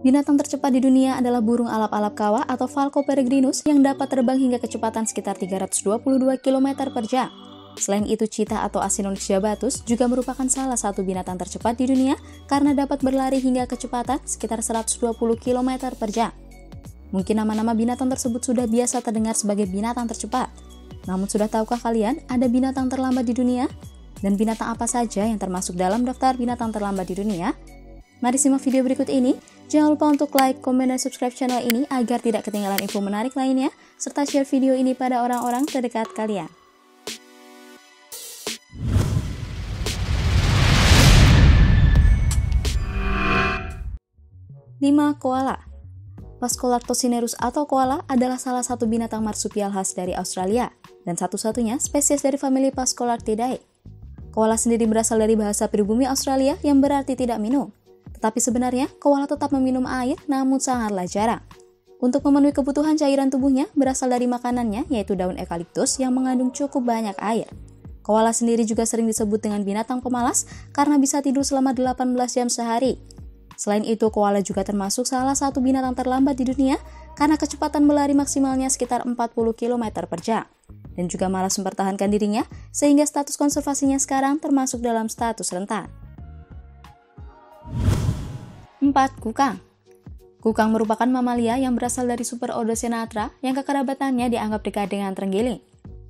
Binatang tercepat di dunia adalah burung alap-alap kawah atau Falco peregrinus yang dapat terbang hingga kecepatan sekitar 322 km per jam. Selain itu, cheetah atau Acinonyx jabatus juga merupakan salah satu binatang tercepat di dunia karena dapat berlari hingga kecepatan sekitar 120 km per jam. Mungkin nama-nama binatang tersebut sudah biasa terdengar sebagai binatang tercepat. Namun sudah tahukah kalian ada binatang terlambat di dunia? Dan binatang apa saja yang termasuk dalam daftar binatang terlambat di dunia? Mari simak video berikut ini. Jangan lupa untuk like, komen, dan subscribe channel ini agar tidak ketinggalan info menarik lainnya, serta share video ini pada orang-orang terdekat kalian. 5. Koala. Phascolarctosinerus atau koala adalah salah satu binatang marsupial khas dari Australia dan satu-satunya spesies dari famili Phascolarctidae. Koala sendiri berasal dari bahasa pribumi Australia yang berarti tidak minum. Tetapi sebenarnya, koala tetap meminum air namun sangatlah jarang. Untuk memenuhi kebutuhan cairan tubuhnya berasal dari makanannya yaitu daun eukaliptus yang mengandung cukup banyak air. Koala sendiri juga sering disebut dengan binatang pemalas karena bisa tidur selama 18 jam sehari. Selain itu, koala juga termasuk salah satu binatang terlambat di dunia karena kecepatan berlari maksimalnya sekitar 40 km per jam. Dan juga malas mempertahankan dirinya sehingga status konservasinya sekarang termasuk dalam status rentan. 4. Kukang. Kukang merupakan mamalia yang berasal dari superordo Sinatra yang kekerabatannya dianggap dekat dengan terenggiling.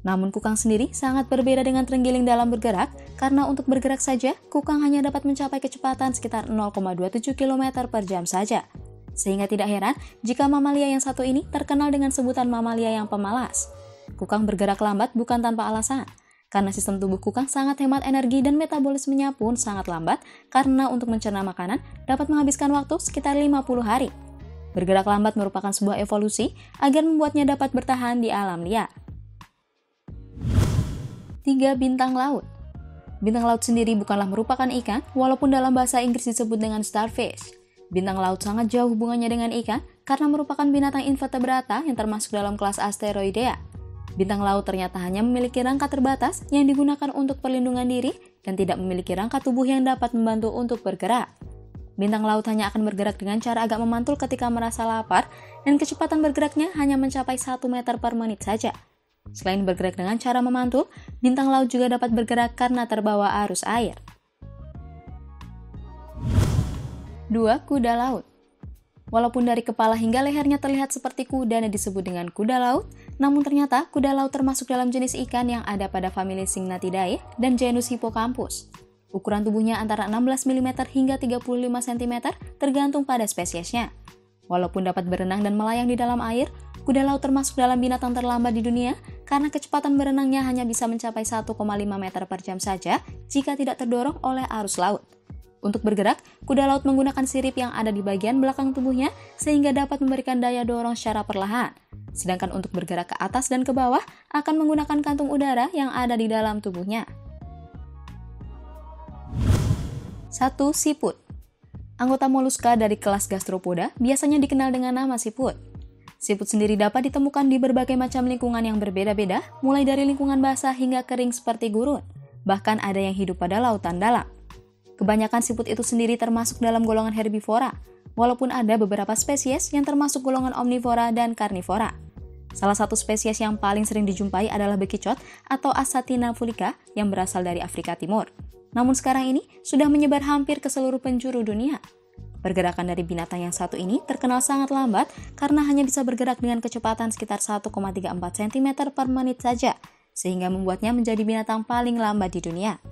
Namun kukang sendiri sangat berbeda dengan terenggiling dalam bergerak karena untuk bergerak saja, kukang hanya dapat mencapai kecepatan sekitar 0,27 km per jam saja. Sehingga tidak heran jika mamalia yang satu ini terkenal dengan sebutan mamalia yang pemalas. Kukang bergerak lambat bukan tanpa alasan. Karena sistem tubuh kukang sangat hemat energi dan metabolismenya pun sangat lambat karena untuk mencerna makanan dapat menghabiskan waktu sekitar 50 hari. Bergerak lambat merupakan sebuah evolusi agar membuatnya dapat bertahan di alam liar. 3. Bintang laut. Bintang laut sendiri bukanlah merupakan ikan walaupun dalam bahasa Inggris disebut dengan starfish. Bintang laut sangat jauh hubungannya dengan ikan karena merupakan binatang invertebrata yang termasuk dalam kelas Asteroidea. Bintang laut ternyata hanya memiliki rangka terbatas yang digunakan untuk perlindungan diri dan tidak memiliki rangka tubuh yang dapat membantu untuk bergerak. Bintang laut hanya akan bergerak dengan cara agak memantul ketika merasa lapar dan kecepatan bergeraknya hanya mencapai 1 meter per menit saja. Selain bergerak dengan cara memantul, bintang laut juga dapat bergerak karena terbawa arus air. 2. Kuda laut. Walaupun dari kepala hingga lehernya terlihat seperti kuda dan disebut dengan kuda laut, namun ternyata kuda laut termasuk dalam jenis ikan yang ada pada famili Syngnathidae dan genus Hippocampus. Ukuran tubuhnya antara 16 mm hingga 35 cm tergantung pada spesiesnya. Walaupun dapat berenang dan melayang di dalam air, kuda laut termasuk dalam binatang terlambat di dunia karena kecepatan berenangnya hanya bisa mencapai 1,5 meter per jam saja jika tidak terdorong oleh arus laut. Untuk bergerak, kuda laut menggunakan sirip yang ada di bagian belakang tubuhnya sehingga dapat memberikan daya dorong secara perlahan. Sedangkan untuk bergerak ke atas dan ke bawah akan menggunakan kantung udara yang ada di dalam tubuhnya. 1. Siput. Anggota moluska dari kelas Gastropoda biasanya dikenal dengan nama siput. Siput sendiri dapat ditemukan di berbagai macam lingkungan yang berbeda-beda, mulai dari lingkungan basah hingga kering seperti gurun. Bahkan ada yang hidup pada lautan dalam. Kebanyakan siput itu sendiri termasuk dalam golongan herbivora, walaupun ada beberapa spesies yang termasuk golongan omnivora dan karnivora. Salah satu spesies yang paling sering dijumpai adalah bekicot atau Asatina fulica yang berasal dari Afrika Timur. Namun sekarang ini sudah menyebar hampir ke seluruh penjuru dunia. Pergerakan dari binatang yang satu ini terkenal sangat lambat karena hanya bisa bergerak dengan kecepatan sekitar 1,34 cm per menit saja, sehingga membuatnya menjadi binatang paling lambat di dunia.